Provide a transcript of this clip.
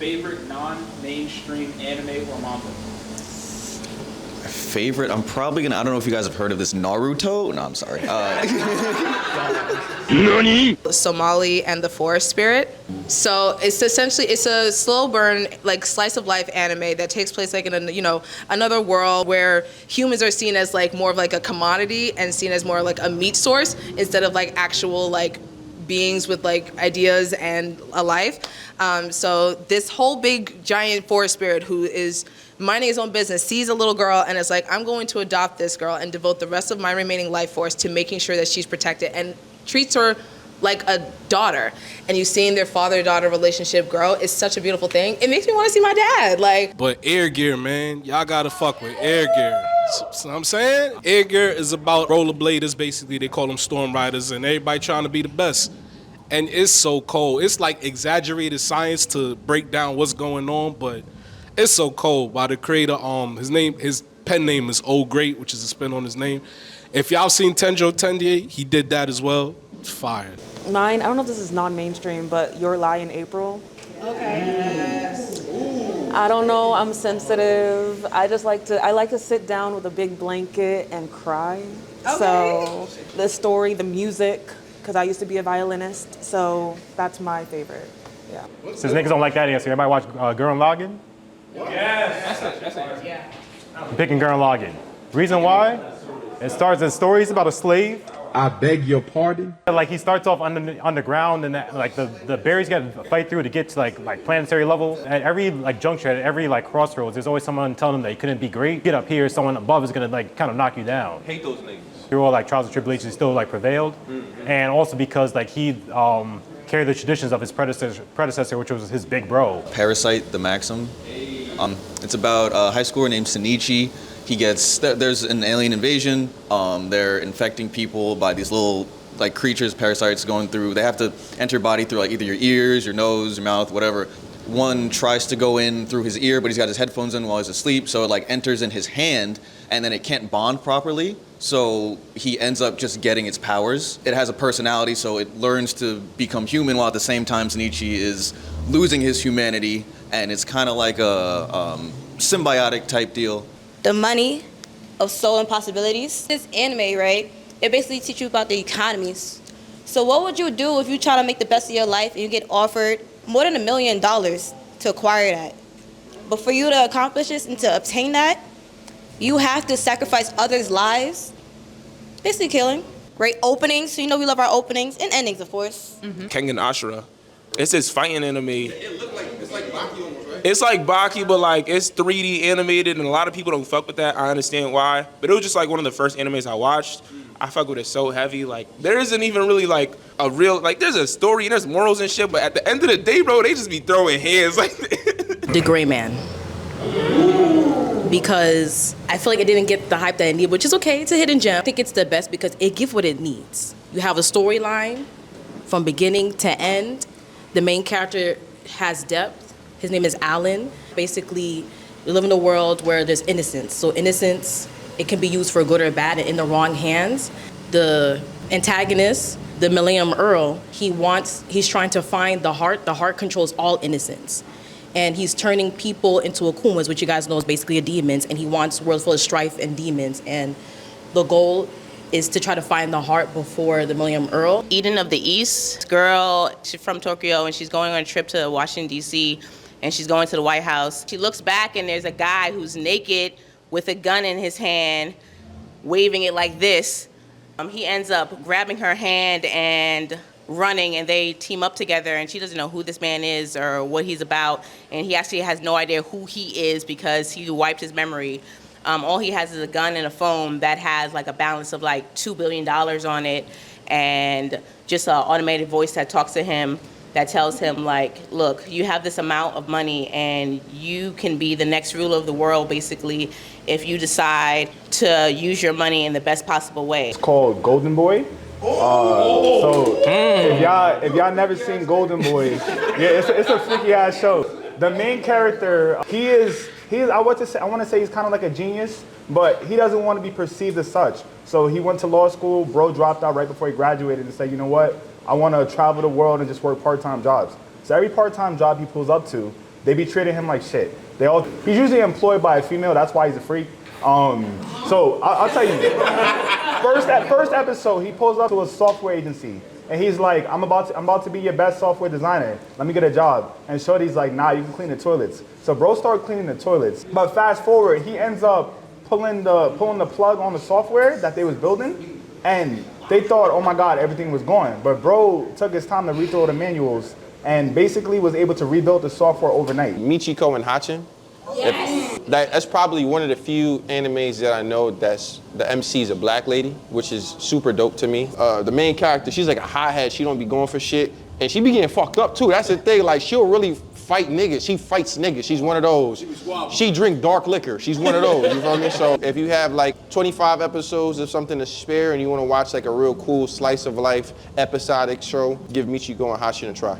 favorite non-mainstream anime or manga? Favorite? I'm probably gonna. I don't know if you guys have heard of this Naruto. No, I'm sorry. NANI? Somali and the Forest Spirit. So it's essentially it's a slow burn like slice of life anime that takes place like in another world where humans are seen as like more of like a commodity and seen as more like a meat source instead of like actual like beings with like ideas and a life. So this whole big giant forest spirit who is minding his own business sees a little girl and is like, I'm going to adopt this girl and devote the rest of my remaining life force to making sure that she's protected, and treats her like a daughter. And you've seen their father-daughter relationship grow. It's such a beautiful thing. It makes me want to see my dad. Like, but Air Gear, man, y'all gotta fuck with Air Gear. So I'm saying, Air Gear is about rollerbladers, basically. They call them storm riders, and everybody trying to be the best. And it's so cold. It's like exaggerated science to break down what's going on, but it's so cold. By the creator, his pen name is Old Great, which is a spin on his name. If y'all seen Tenjo Tendie, he did that as well. It's fire. Mine, I don't know if this is non-mainstream, but Your Lie in April. okay. Yes. I don't know, I'm sensitive. I like to sit down with a big blanket and cry. Okay. So the story, the music, because I used to be a violinist, so that's my favorite. Yeah. Since niggas don't like that answer, everybody watch Gurren Lagann? Yes. That's it. Yeah. I'm picking Gurren Lagann. Reason why? It starts as stories about a slave. I beg your pardon? Like he starts off underground and that, like the berries got to fight through to get to like planetary level. At every like juncture, at every like crossroads, there's always someone telling them that you couldn't be great. Get up here, someone above is gonna like kind of knock you down. Hate those niggas. Through all like trials and tribulations, he still like prevailed. Mm-hmm. And also because like he carried the traditions of his predecessor, which was his big bro. Parasite, the Maxim. It's about a high schooler named Shinichi. There's an alien invasion. They're infecting people by these little like creatures, parasites going through. They have to enter your body through like either your ears, your nose, your mouth, whatever. One tries to go in through his ear, but he's got his headphones in while he's asleep, so it like enters in his hand, and then it can't bond properly. So he ends up just getting its powers. It has a personality, so it learns to become human while at the same time Shinichi is losing his humanity, and it's kind of like a symbiotic type deal. The Money of Soul and Possibilities. This anime, right? It basically teaches you about the economies. So what would you do if you try to make the best of your life and you get offered more than $1 million to acquire that? But for you to accomplish this and to obtain that, you have to sacrifice others' lives. Basically killing. Great openings, so you know we love our openings, and endings, of course. Mm-hmm. Kengan Ashura. It's this fighting anime. It's like Baki almost, right? It's like Baki, but like it's 3D animated, and a lot of people don't fuck with that. I understand why, but it was just like one of the first animes I watched. I fuck with it so heavy. Like there isn't even really like a real like. There's a story and there's morals and shit, but at the end of the day, bro, they just be throwing hands like. The Gray Man. Because I feel like it didn't get the hype that it needed, which is okay. It's a hidden gem. I think it's the best because it gives what it needs. You have a storyline from beginning to end. The main character has depth. His name is Alan. Basically, we live in a world where there's innocence. So innocence, it can be used for good or bad, and in the wrong hands. The antagonist, the Millennium Earl, he's trying to find the heart. The heart controls all innocence. And he's turning people into akumas, which you guys know is basically a demons, and he wants a world full of strife and demons. And the goal is to try to find the heart before the Millennium Earl. Eden of the East, girl, she's from Tokyo, and she's going on a trip to Washington, D.C., and she's going to the White House. She looks back, and there's a guy who's naked with a gun in his hand, waving it like this. He ends up grabbing her hand and running, and they team up together, and she doesn't know who this man is or what he's about, and he actually has no idea who he is because he wiped his memory. All he has is a gun and a phone that has like a balance of like $2 billion on it, and just an automated voice that talks to him that tells him like, look, you have this amount of money and you can be the next ruler of the world basically if you decide to use your money in the best possible way. It's called Golden Boy. If y'all never seen Golden Boy, yeah, it's a freaky ass show. The main character, he is I want to say he's kind of like a genius, but he doesn't want to be perceived as such. So he went to law school, bro dropped out right before he graduated and said, you know what, I want to travel the world and just work part-time jobs. So every part-time job he pulls up to, They be treating him like shit. He's usually employed by a female. That's why he's a freak. So I'll tell you. First episode, he pulls up to a software agency. And he's like, I'm about to be your best software designer. Let me get a job. And Shorty's like, nah, you can clean the toilets. So bro started cleaning the toilets. But fast forward, he ends up pulling the plug on the software that they was building. And they thought, oh my God, everything was gone. But bro took his time to read through all the manuals and basically was able to rebuild the software overnight. Michiko and Hachin. Yes. That's probably one of the few animes that I know that's the MC is a black lady, which is super dope to me. The main character, she's like a hothead. She don't be going for shit. And she be getting fucked up too. That's the thing. Like, she'll really fight niggas. She fights niggas. She's one of those. She drink dark liquor. She's one of those. You feel me? So if you have like 25 episodes of something to spare and you want to watch like a real cool slice of life episodic show, give Michiko and Hachin a try.